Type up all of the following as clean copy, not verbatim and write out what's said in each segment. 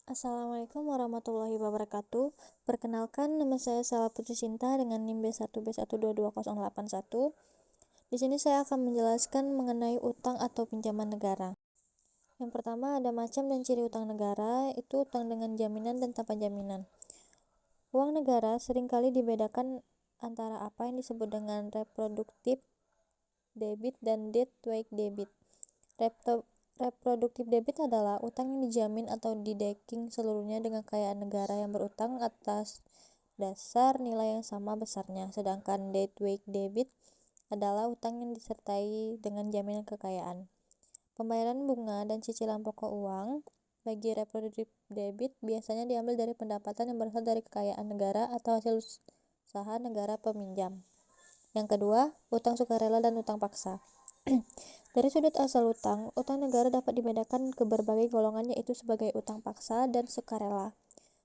Assalamualaikum warahmatullahi wabarakatuh. Perkenalkan, nama saya Sala Putri Sinta dengan NIM B1B1220081. Di sini saya akan menjelaskan mengenai utang atau pinjaman negara. Yang pertama ada macam dan ciri utang negara, itu utang dengan jaminan dan tanpa jaminan. Uang negara seringkali dibedakan antara apa yang disebut dengan reproduktif debit dan debt weight debit. Reproduktif debit adalah utang yang dijamin atau didecking seluruhnya dengan kekayaan negara yang berutang atas dasar nilai yang sama besarnya. Sedangkan debt weight debit adalah utang yang disertai dengan jaminan kekayaan. Pembayaran bunga dan cicilan pokok uang bagi reproduktif debit biasanya diambil dari pendapatan yang berasal dari kekayaan negara atau hasil usaha negara peminjam. Yang kedua, utang sukarela dan utang paksa. Dari sudut asal utang negara dapat dibedakan ke berbagai golongan, yaitu sebagai utang paksa dan sukarela.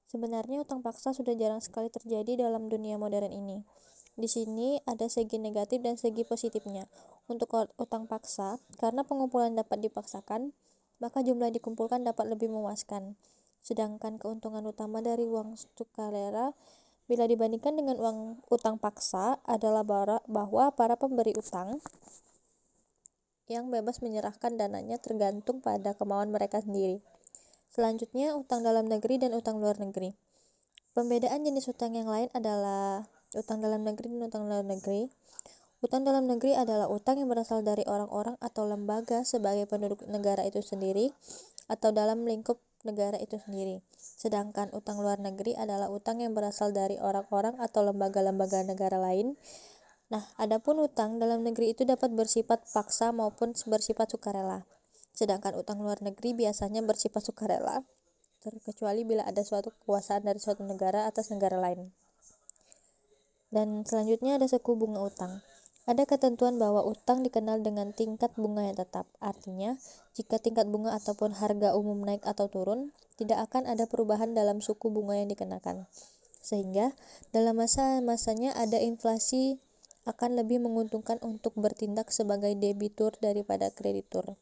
Sebenarnya utang paksa sudah jarang sekali terjadi dalam dunia modern ini. Di sini ada segi negatif dan segi positifnya. Untuk utang paksa, karena pengumpulan dapat dipaksakan, maka jumlah yang dikumpulkan dapat lebih memuaskan. Sedangkan keuntungan utama dari uang sukarela bila dibandingkan dengan uang utang paksa adalah bahwa para pemberi utang yang bebas menyerahkan dananya tergantung pada kemauan mereka sendiri. Selanjutnya, utang dalam negeri dan utang luar negeri. Pembedaan jenis utang yang lain adalah utang dalam negeri dan utang luar negeri. Utang dalam negeri adalah utang yang berasal dari orang-orang atau lembaga sebagai penduduk negara itu sendiri atau dalam lingkup negara itu sendiri. Sedangkan utang luar negeri adalah utang yang berasal dari orang-orang atau lembaga-lembaga negara lain. Nah, adapun utang dalam negeri itu dapat bersifat paksa maupun bersifat sukarela. Sedangkan utang luar negeri biasanya bersifat sukarela, terkecuali bila ada suatu kekuasaan dari suatu negara atas negara lain. Dan selanjutnya ada suku bunga utang. Ada ketentuan bahwa utang dikenal dengan tingkat bunga yang tetap. Artinya, jika tingkat bunga ataupun harga umum naik atau turun, tidak akan ada perubahan dalam suku bunga yang dikenakan. Sehingga, dalam masa-masanya ada inflasi akan lebih menguntungkan untuk bertindak sebagai debitur daripada kreditur.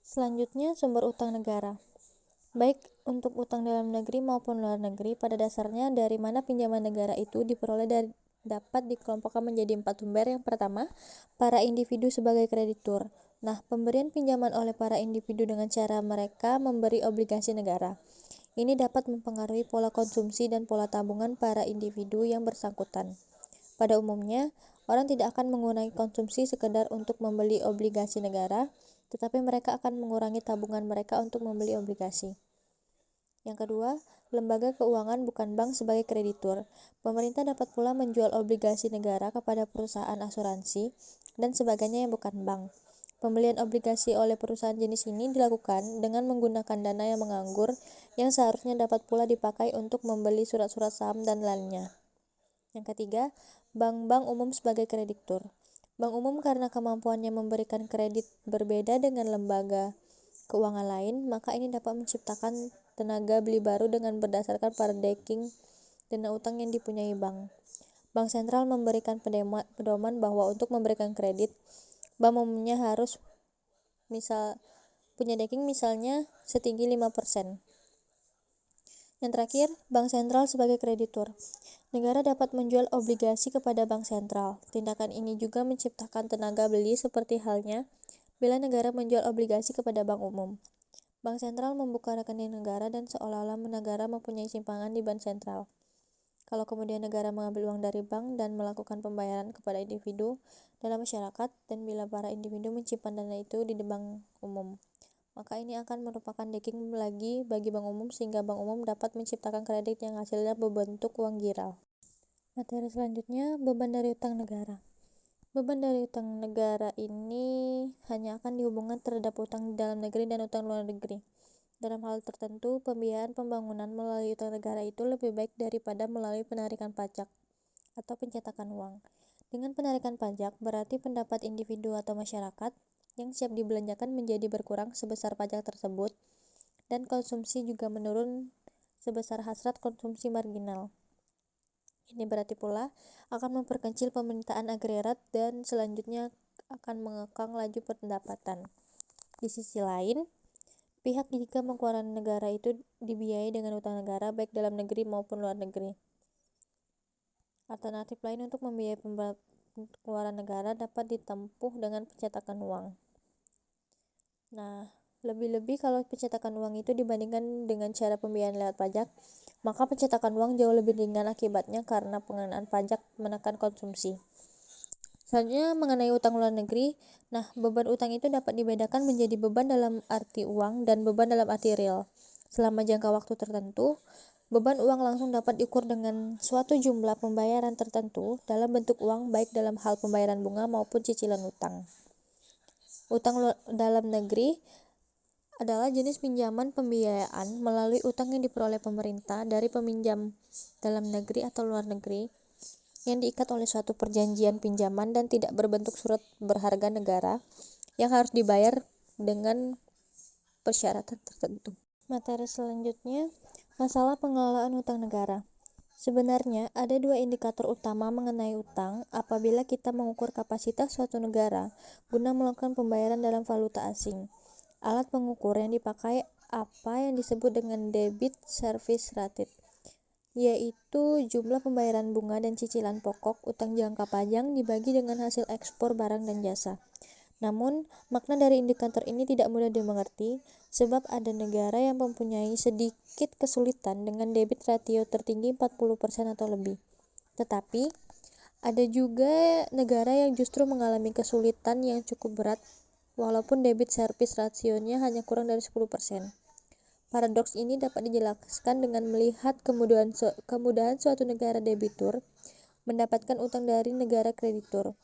Selanjutnya, sumber utang negara. Baik untuk utang dalam negeri maupun luar negeri, pada dasarnya dari mana pinjaman negara itu diperoleh dapat dikelompokkan menjadi 4 sumber. Yang pertama, para individu sebagai kreditur. Nah, pemberian pinjaman oleh para individu dengan cara mereka memberi obligasi negara. Ini dapat mempengaruhi pola konsumsi dan pola tabungan para individu yang bersangkutan. Pada umumnya, orang tidak akan mengurangi konsumsi sekedar untuk membeli obligasi negara, tetapi mereka akan mengurangi tabungan mereka untuk membeli obligasi. Yang kedua, lembaga keuangan bukan bank sebagai kreditur. Pemerintah dapat pula menjual obligasi negara kepada perusahaan asuransi dan sebagainya yang bukan bank. Pembelian obligasi oleh perusahaan jenis ini dilakukan dengan menggunakan dana yang menganggur yang seharusnya dapat pula dipakai untuk membeli surat-surat saham dan lainnya. Yang ketiga, bank-bank umum sebagai kreditur. Bank umum karena kemampuannya memberikan kredit berbeda dengan lembaga keuangan lain, maka ini dapat menciptakan tenaga beli baru dengan berdasarkan pada decking dana utang yang dipunyai bank. Bank sentral memberikan pedoman bahwa untuk memberikan kredit, bank umumnya harus punya decking misalnya setinggi 5%. Yang terakhir, bank sentral sebagai kreditur. Negara dapat menjual obligasi kepada bank sentral. Tindakan ini juga menciptakan tenaga beli seperti halnya bila negara menjual obligasi kepada bank umum. Bank sentral membuka rekening negara dan seolah-olah negara mempunyai simpangan di bank sentral. Kalau kemudian negara mengambil uang dari bank dan melakukan pembayaran kepada individu dalam masyarakat, dan bila para individu menyimpan dana itu di bank umum, maka ini akan merupakan decking lagi bagi bank umum sehingga bank umum dapat menciptakan kredit yang hasilnya berbentuk uang giral. Materi selanjutnya, beban dari utang negara. Beban dari utang negara ini hanya akan dihubungkan terhadap utang di dalam negeri dan utang luar negeri. Dalam hal tertentu, pembiayaan pembangunan melalui utang negara itu lebih baik daripada melalui penarikan pajak atau pencetakan uang. Dengan penarikan pajak, berarti pendapat individu atau masyarakat yang siap dibelanjakan menjadi berkurang sebesar pajak tersebut, dan konsumsi juga menurun sebesar hasrat konsumsi marginal. Ini berarti pula akan memperkecil permintaan agregat dan selanjutnya akan mengekang laju pendapatan. Di sisi lain, pihak jika pengeluaran negara itu dibiayai dengan utang negara baik dalam negeri maupun luar negeri. Alternatif lain untuk membiayai pengeluaran negara dapat ditempuh dengan pencetakan uang. Nah, lebih-lebih kalau pencetakan uang itu dibandingkan dengan cara pembiayaan lewat pajak, maka pencetakan uang jauh lebih ringan akibatnya karena pengenaan pajak menekan konsumsi. Selanjutnya mengenai utang luar negeri. Nah, beban utang itu dapat dibedakan menjadi beban dalam arti uang dan beban dalam arti real. Selama jangka waktu tertentu, beban uang langsung dapat diukur dengan suatu jumlah pembayaran tertentu dalam bentuk uang baik dalam hal pembayaran bunga maupun cicilan utang. Utang dalam negeri adalah jenis pinjaman pembiayaan melalui utang yang diperoleh pemerintah dari peminjam dalam negeri atau luar negeri yang diikat oleh suatu perjanjian pinjaman dan tidak berbentuk surat berharga negara yang harus dibayar dengan persyaratan tertentu. Materi selanjutnya, masalah pengelolaan utang negara. Sebenarnya ada dua indikator utama mengenai utang apabila kita mengukur kapasitas suatu negara guna melakukan pembayaran dalam valuta asing. Alat pengukur yang dipakai apa yang disebut dengan debit service rate, yaitu jumlah pembayaran bunga dan cicilan pokok utang jangka panjang dibagi dengan hasil ekspor barang dan jasa. Namun, makna dari indikator ini tidak mudah dimengerti, sebab ada negara yang mempunyai sedikit kesulitan dengan debit ratio tertinggi 40% atau lebih. Tetapi, ada juga negara yang justru mengalami kesulitan yang cukup berat, walaupun debit service ratio-nya hanya kurang dari 10%. Paradoks ini dapat dijelaskan dengan melihat kemudahan suatu negara debitur mendapatkan utang dari negara kreditur.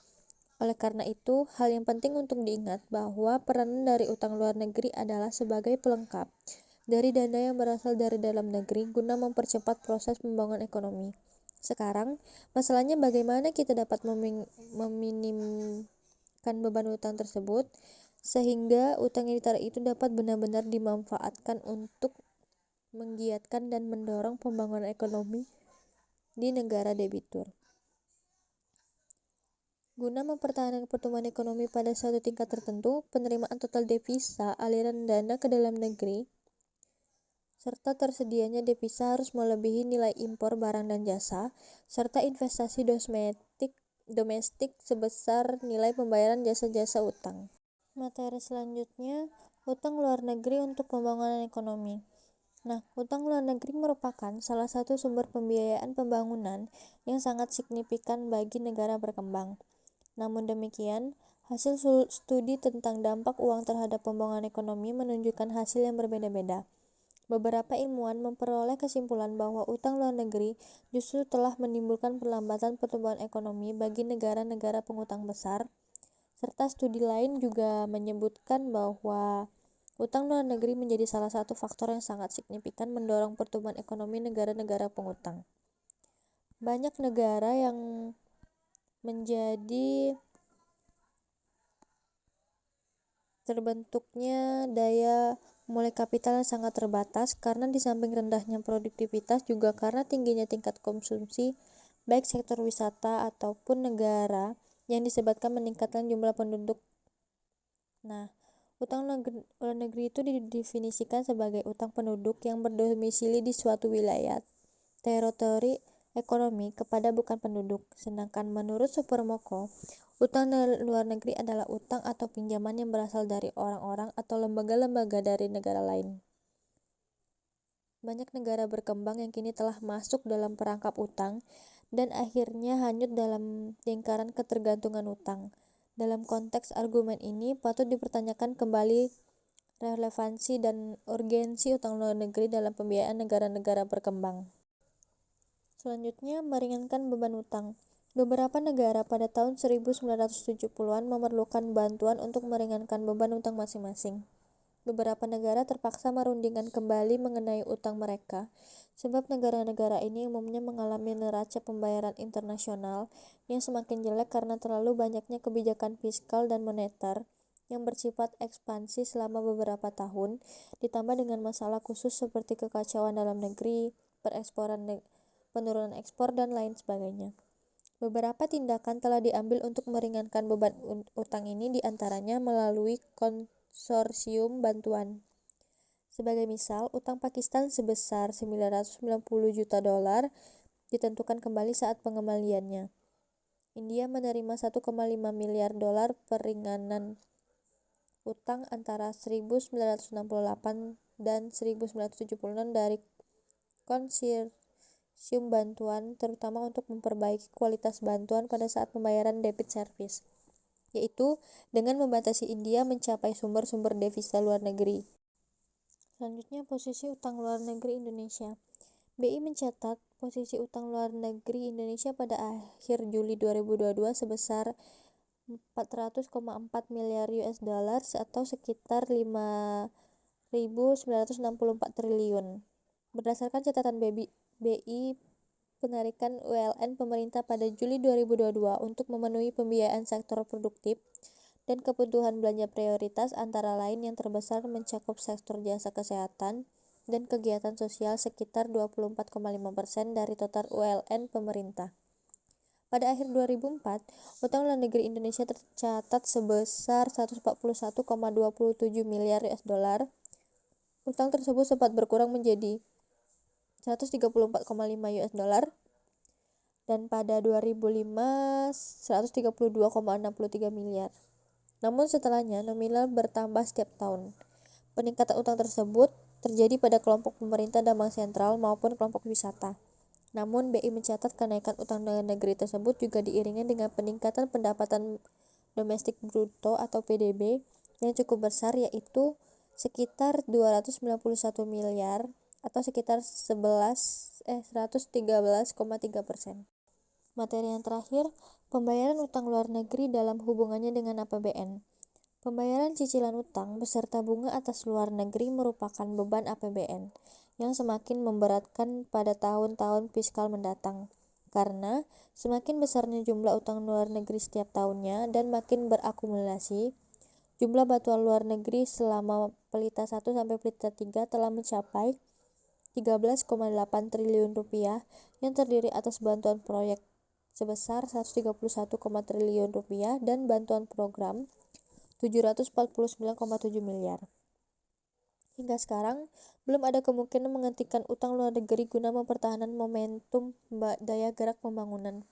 Oleh karena itu, hal yang penting untuk diingat bahwa peranan dari utang luar negeri adalah sebagai pelengkap dari dana yang berasal dari dalam negeri guna mempercepat proses pembangunan ekonomi. Sekarang, masalahnya bagaimana kita dapat meminimkan beban utang tersebut sehingga utang yang ditarik itu dapat benar-benar dimanfaatkan untuk menggiatkan dan mendorong pembangunan ekonomi di negara debitur. Guna mempertahankan pertumbuhan ekonomi pada suatu tingkat tertentu, penerimaan total devisa, aliran dana ke dalam negeri, serta tersedianya devisa harus melebihi nilai impor barang dan jasa, serta investasi domestik sebesar nilai pembayaran jasa-jasa utang. Materi selanjutnya, utang luar negeri untuk pembangunan ekonomi. Nah, utang luar negeri merupakan salah satu sumber pembiayaan pembangunan yang sangat signifikan bagi negara berkembang. Namun demikian, hasil studi tentang dampak uang terhadap pembangunan ekonomi menunjukkan hasil yang berbeda-beda. Beberapa ilmuwan memperoleh kesimpulan bahwa utang luar negeri justru telah menimbulkan perlambatan pertumbuhan ekonomi bagi negara-negara pengutang besar, serta studi lain juga menyebutkan bahwa utang luar negeri menjadi salah satu faktor yang sangat signifikan mendorong pertumbuhan ekonomi negara-negara pengutang. Banyak negara yang menjadi terbentuknya daya mulai kapital yang sangat terbatas karena di samping rendahnya produktivitas juga karena tingginya tingkat konsumsi baik sektor wisata ataupun negara yang disebabkan meningkatkan jumlah penduduk. Nah, utang luar negeri itu didefinisikan sebagai utang penduduk yang berdomisili di suatu wilayah, teritori ekonomi kepada bukan penduduk. Sedangkan menurut Supermoko, utang luar negeri adalah utang atau pinjaman yang berasal dari orang-orang atau lembaga-lembaga dari negara lain. Banyak negara berkembang yang kini telah masuk dalam perangkap utang dan akhirnya hanyut dalam lingkaran ketergantungan utang. Dalam konteks argumen ini, patut dipertanyakan kembali relevansi dan urgensi utang luar negeri dalam pembiayaan negara-negara berkembang. Selanjutnya, meringankan beban utang. Beberapa negara pada tahun 1970-an memerlukan bantuan untuk meringankan beban utang masing-masing. Beberapa negara terpaksa merundingkan kembali mengenai utang mereka, sebab negara-negara ini umumnya mengalami neraca pembayaran internasional yang semakin jelek karena terlalu banyaknya kebijakan fiskal dan moneter yang bersifat ekspansi selama beberapa tahun, ditambah dengan masalah khusus seperti kekacauan dalam negeri, penurunan ekspor, dan lain sebagainya. Beberapa tindakan telah diambil untuk meringankan beban utang ini, diantaranya melalui konsorsium bantuan. Sebagai misal, utang Pakistan sebesar 990 juta dolar ditentukan kembali saat pengembaliannya. India menerima 1,5 miliar dolar peringanan utang antara 1968 dan 1976 dari konsorsium bantuan, terutama untuk memperbaiki kualitas bantuan pada saat pembayaran debit service, yaitu dengan membatasi India mencapai sumber-sumber devisa luar negeri. Selanjutnya, posisi utang luar negeri Indonesia. BI mencatat posisi utang luar negeri Indonesia pada akhir Juli 2022 sebesar 400,4 miliar US dollar atau sekitar 5.964 triliun. Berdasarkan catatan BI, penarikan ULN pemerintah pada Juli 2022 untuk memenuhi pembiayaan sektor produktif dan kebutuhan belanja prioritas antara lain yang terbesar mencakup sektor jasa kesehatan dan kegiatan sosial sekitar 24,5% dari total ULN pemerintah. Pada akhir 2004, utang luar negeri Indonesia tercatat sebesar 141,27 miliar US dollar. Utang tersebut sempat berkurang menjadi 134,5 US dollar dan pada 2005 132,63 miliar. Namun setelahnya nominal bertambah setiap tahun. Peningkatan utang tersebut terjadi pada kelompok pemerintah dan bank sentral maupun kelompok wisata. Namun, BI mencatat kenaikan utang luar negeri tersebut juga diiringi dengan peningkatan pendapatan domestik bruto atau PDB yang cukup besar, yaitu sekitar 291 miliar atau sekitar 113,3%. Materi yang terakhir, pembayaran utang luar negeri dalam hubungannya dengan APBN. Pembayaran cicilan utang beserta bunga atas luar negeri merupakan beban APBN yang semakin memberatkan pada tahun-tahun fiskal mendatang, karena semakin besarnya jumlah utang luar negeri setiap tahunnya dan makin berakumulasi, jumlah bantuan luar negeri selama pelita 1 sampai pelita 3 telah mencapai 13,8 triliun rupiah yang terdiri atas bantuan proyek sebesar 131, triliun rupiah dan bantuan program 749,7 miliar. Hingga sekarang, belum ada kemungkinan menghentikan utang luar negeri guna mempertahankan momentum daya gerak pembangunan.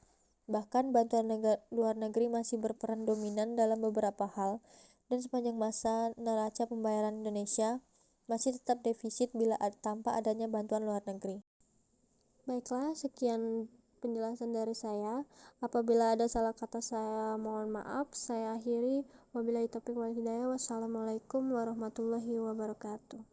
Bahkan, bantuan luar negeri masih berperan dominan dalam beberapa hal, dan sepanjang masa neraca pembayaran Indonesia masih tetap defisit bila tanpa adanya bantuan luar negeri. Baiklah, sekian penjelasan dari saya. Apabila ada salah kata saya mohon maaf. Saya akhiri. Wabillahi taufiq wal hidayah. Wassalamualaikum warahmatullahi wabarakatuh.